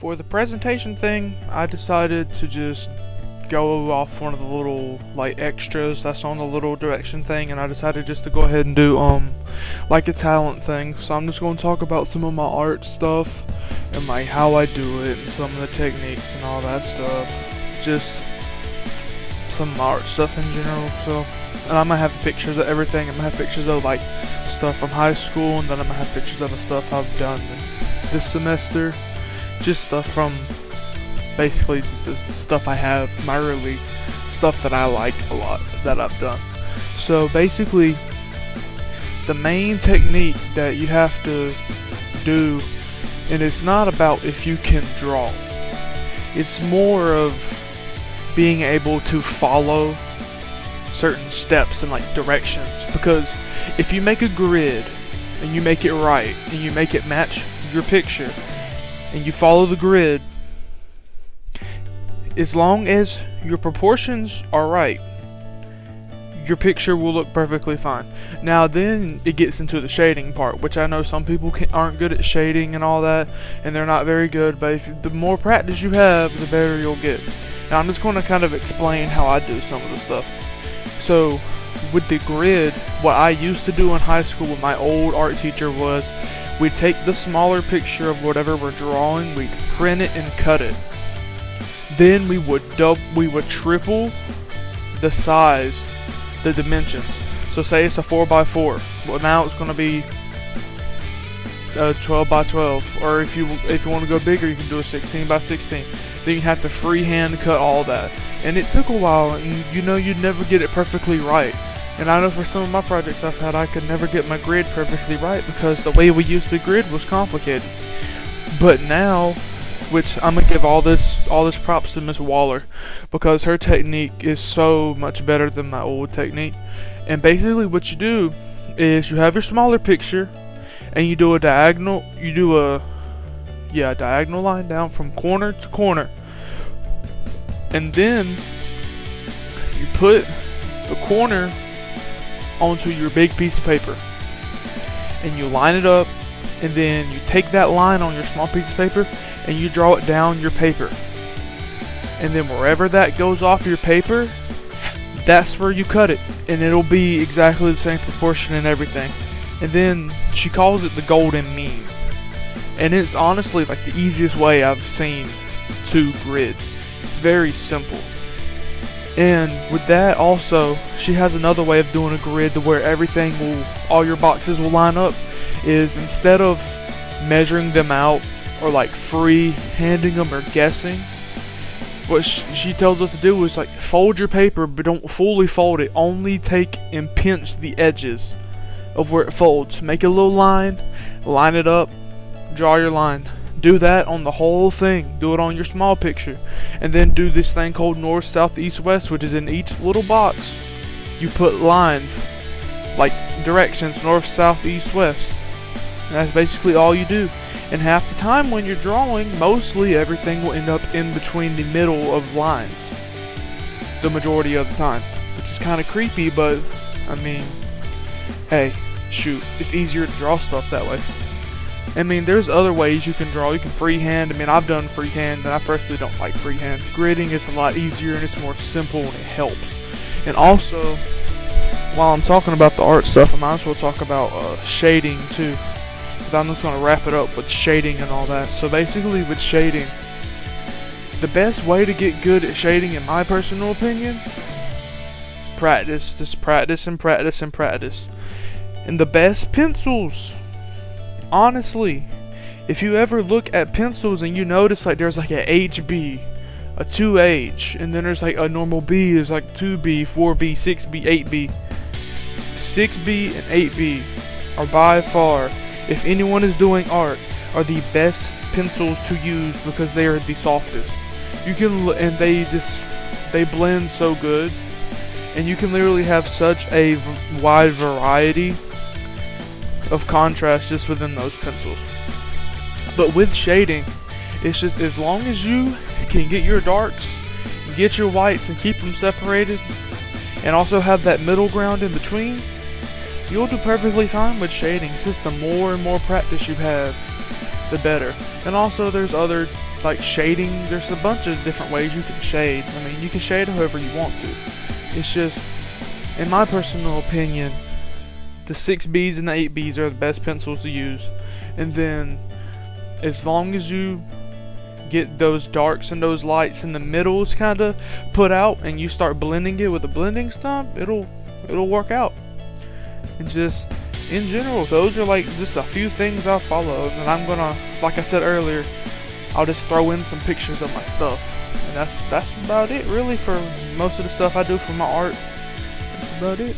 For the presentation thing, I decided to just go off one of the little like extras that's on the little direction thing, and I decided just to go ahead and do like a talent thing. So I'm just going to talk about some of my art stuff and like how I do it and some of the techniques and all that stuff. Just some of my art stuff in general. So, and I'm gonna have pictures of everything. I'm gonna have pictures of like stuff from high school, and then I'm gonna have pictures of the stuff I've done this semester. Just stuff from basically the stuff I have, my really stuff that I like a lot that I've done. So basically, the main technique that you have to do, and it's not about if you can draw, it's more of being able to follow certain steps and like directions. Because if you make a grid and you make it right and you make it match your picture and you follow the grid, as long as your proportions are right, your picture will look perfectly fine. Now then it gets into the shading part, which I know some people aren't good at shading and all that, and they're not very good, but the more practice you have, the better you'll get. Now I'm just going to kind of explain how I do some of the stuff. So with the grid, what I used to do in high school with my old art teacher was we'd take the smaller picture of whatever we're drawing, we'd print it and cut it. Then we would triple the size, the dimensions. So say it's a 4x4. Well, now it's going to be 12x12. Or if you want to go bigger, you can do a 16x16. Then you have to freehand cut all that. And it took a while, and you'd never get it perfectly right. And I know for some of my projects I've had, I could never get my grid perfectly right because the way we used the grid was complicated. But now, which I'm gonna give all this props to Miss Waller, because her technique is so much better than my old technique. And basically what you do is you have your smaller picture and you do a diagonal line down from corner to corner. And then you put the corner onto your big piece of paper and you line it up, and then you take that line on your small piece of paper and you draw it down your paper, and then wherever that goes off your paper, that's where you cut it, and it'll be exactly the same proportion and everything. And then she calls it the golden mean, and it's honestly like the easiest way I've seen to grid. It's very simple. And with that also, she has another way of doing a grid to where all your boxes will line up, is instead of measuring them out or like free-handing them or guessing, what she tells us to do is like fold your paper, but don't fully fold it. Only take and pinch the edges of where it folds. Make a little line it up, draw your line. Do that on the whole thing. Do it on your small picture. And then do this thing called north, south, east, west, which is in each little box. You put lines, like directions, north, south, east, west. And that's basically all you do. And half the time when you're drawing, mostly everything will end up in between the middle of lines. The majority of the time. Which is kind of creepy, but I mean, hey, shoot, it's easier to draw stuff that way. I mean, there's other ways you can draw. You can freehand. I mean, I've done freehand, and I personally don't like freehand. Gridding is a lot easier, and it's more simple, and it helps. And also, while I'm talking about the art stuff, I might as well talk about shading too. But I'm just going to wrap it up with shading and all that. So basically, with shading, the best way to get good at shading, in my personal opinion, practice. Just practice and practice and practice. And the best pencils, honestly, if you ever look at pencils and you notice like there's like a HB, a 2H, and then there's like a normal B, there's like 2B, 4B, 6B, 8B. 6B and 8B are by far, if anyone is doing art, are the best pencils to use because they are the softest. You can, and they blend so good, and you can literally have such a wide variety of contrast just within those pencils. But with shading, it's just as long as you can get your darks, get your whites, and keep them separated, and also have that middle ground in between, you'll do perfectly fine with shading. It's just the more and more practice you have, the better. And also there's other like shading, there's a bunch of different ways you can shade. I mean, you can shade however you want to. It's just, in my personal opinion, the 6Bs and the 8Bs are the best pencils to use. And then, as long as you get those darks and those lights in the middles kind of put out, and you start blending it with a blending stump, it'll work out. And just in general, those are like just a few things I follow. And I'm gonna, like I said earlier, I'll just throw in some pictures of my stuff. And that's about it really for most of the stuff I do for my art. That's about it.